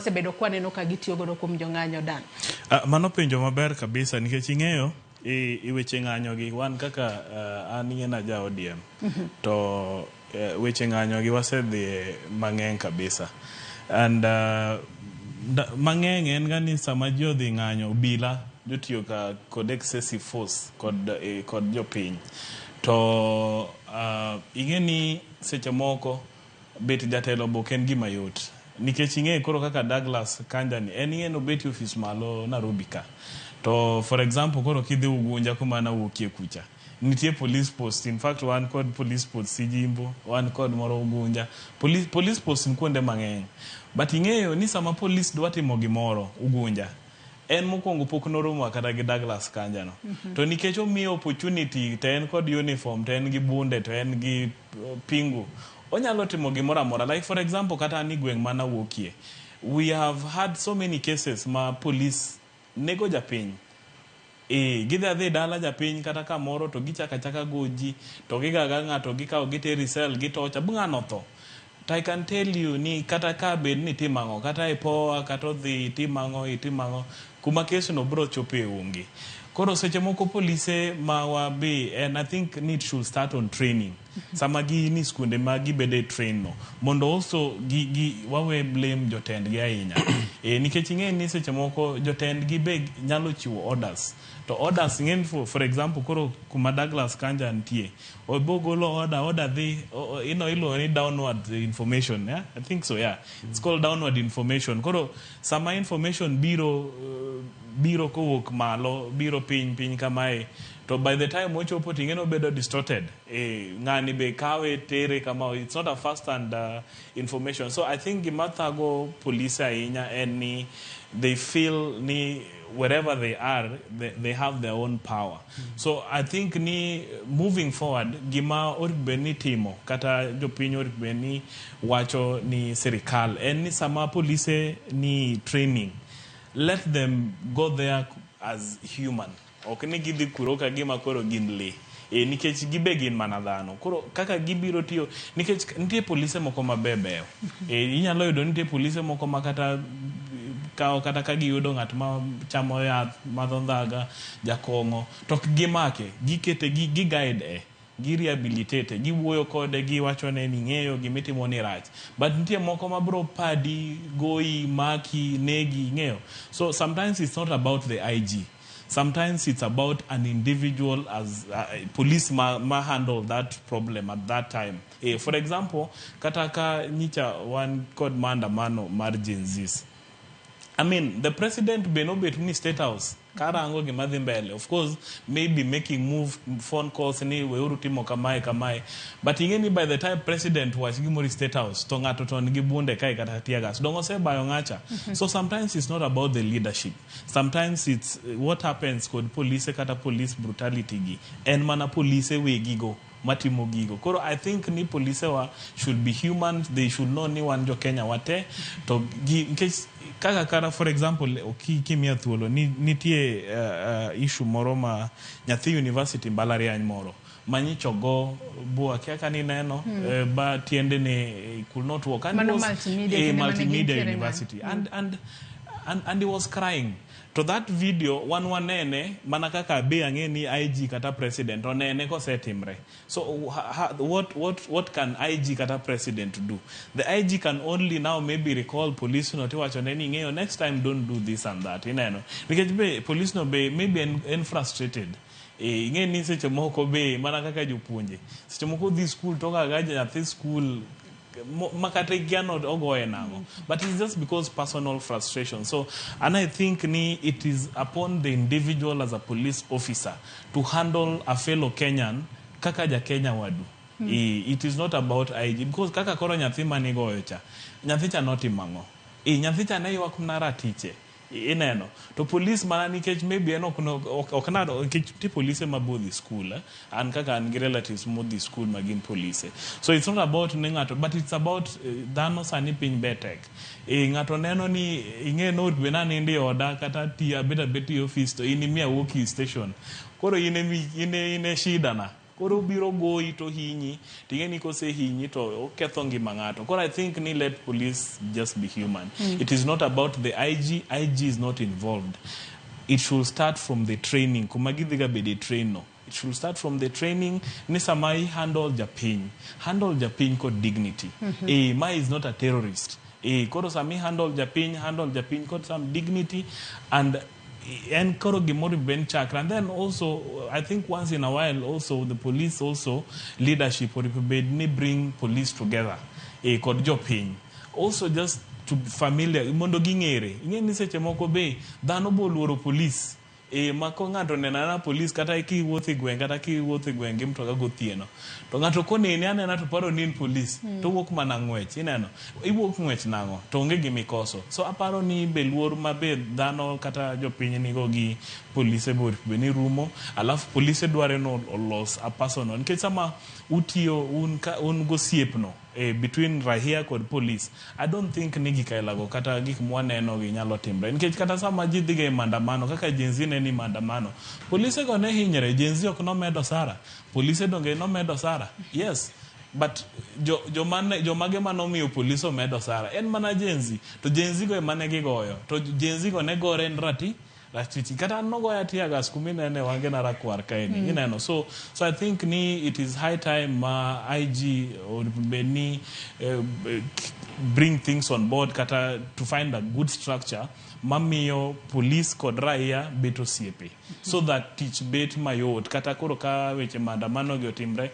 sebedo kwa neno ka gitiyo godo kuom jong'anyo dan. Mano penjo maber kabisa nikech ing'eyo i weche ng'anyo gi wan kaka an yena ja ODM to weche ng'anyo gi wasedhi mang'eny kabisa and mang'eny en gani sama ji odhi ng'anyo Obila jotiyo ka kod excessive force kod jopiny to ing'eni seche moko bet jatelo bok en gima yot nikech ing'e koro kaka Douglas Kanjani en ing'eno beti office malo Nairobi ka to for example koro kidhi Ugunja kuma na wuokie kucha nitie police post, in fact wan kod police post Sijimbo, wan kod moro Ugunja, police post nkuonde mang'eny but ing'eyo ni sama police dwa timo gimoro Ugunja en mokwongo pok noromo kata gi Douglas Kanjano to nikech omiyo opportunity to en kod uniform to en gi bunde to en gi pingu onyalo timo gimoro amora like for example kata ni gweng' mana wuokie we have had so many cases ma police nego japiny gidhi dala japiny kata kamoro to gichaka goji to gigaga ng'ato gikawo giteri cell gitocha bng'ano tho to I can tell you ni kata ka bed ni timango kata ipoa kata odhi timango kuma keso no bro chope onge koro seche moko police ma wabe and I think need should start on training sama gi ni skunde ma gibede train no mondo also wawe blame jotend gi ahinya nikech ing'e ni seche moko jotend gi be nyalo chiwo orders to orders ng'en for example koro kuma Douglas Kanja nitie obogolo order dhi ilo ni downward information yeah I think so yeah it's called downward information koro sama information biro kowuok malo biro piny kamae to by the time ochopo ting'eno bedo distorted ng'ani be kawe tere kama it's not a first hand information so I think gimathago police ahinya en ni they feel ni wherever they are they have their own power so I think ni moving forward gima orbeni timo kata jopiny orbeni wacho ni serikal en ni sama police ni training let them go there as human ok ni gidhi kuro ka gima koro gin le nikech gibe gin mana dhano koro kaka gibiro tiyo nikech nitie polise moko mabebeyo inyalo yudo nitie polise moko makata kata ka giyudo ng'at ma chamo yath madho ndhaga jakong'o to gimake gikete gi guide gi rehabilitate giwuoyo kode giwachone ni ng'eyo gimitimo ni rach but nitie moko mabro padi goyi maki negi ng'eyo so sometimes it's not about the IG sometimes it's about an individual as police ma handle that problem at that time for example kata ka nyicha one kod maandamano mar Gen Zs I mean the president benobet ni state house karango gima dhi mbele of course maybe making phone calls ni weuru timo kamae but ingeni by the time president was gimori state house to ng'ato to nigi bunde kai kata tiagas dongo se bayo ng'acha so sometimes it's not about the leadership sometimes it's what happens kod police kata police brutality gi en mana police wegigo matimo gigo koro I think ni police wa should be human they should know ni wan jo Kenya wate to kaka for example kimia thuolo nitie issue moro ma nyathi university mbalariany moro manyicho go bua kaka ni neno ba tiende ne could not work and was a multimedia university and he was crying to that video one nene mana kaka be ang'eni IG kata president onene kosetimre so what can IG kata president do the IG can only now maybe recall police no tiwacho ne ni ng'eyo next time don't do this and that ineno nikech be police no be maybe en frustrated ing'eni seche moko be mana kaka jopuonje seche moko dhi school to ga nyathi school makate giano ogoye nango but it's just because personal frustration so and I think ni it is upon the individual as a police officer to handle a fellow Kenyan kaka ja Kenya wadu it is not about IG because kaka koro nyathi manigoyo cha nyathi cha not imango nyathi cha ne ywak mnara tiche ineno to police mana nikech maybe eno oknado ti police mabodhi school and kaka an relatives modhi school magin police so it's not about nengato but it's about dhano sani piny betek ngato neno ni ing'e no bena nindi oda kata ti abeta beti office to inimia woki station koro ine shida na koro biro goyi to hinyi tingeni kose hinyi to oketho ngima ng'ato. Koro I think ni let police just be human. It is not about the IG is not involved. It should start from the training. Kumagidhiga bede train no. It should start from the training. Nisamai handle Japin kod dignity. Ma is not a terrorist. Koro sami handle Japin kod some dignity and koro gimori ben chakra. And then also, I think once in a while also, the police also, leadership or ni bring police together. Kod Jopiny. Also just to be familiar, mondo gingere. Ingeni seche moko be, dhano boluoro police. Mako ng'ato nenana police kata ki wuothi gweng kata ki wuothi gweng gi mtoka gotieno. To ng'ato konene anena to paro ni police. To wuok mana ng'wech, ineno. Iwuok ng'wech nango, to onge gi mikoso. So aparo ni be luor mabe dhano kata jopiny nigo gi police bor ni rumo. Alafu police dware no olos a personal. Nikech sama utiyo un gosiepno between rahia kod police, I don't think nigi kailago kata gik mwaneno gi nyalo timbre. Nikech kata sama ji dhige mandamano kaka jenzi ni mandamano, police go ne hinyre, jenzi ok no medo sara, police donge no medo sara. Yes, but jomage manomiyo police o medo sara en mana jenzi, to jenzi go emane gigoyo, to jenzi go ne gore nrati Rachiti kata nogo ya tiagas kumine ne wangena rakwar kaini ineno. So I think ni it is high time IG or Beni bring things on board kata to find a good structure mamiyo police kod raia beto siepe so that teach bet mayot kata koro ka weche mandamano gi otimre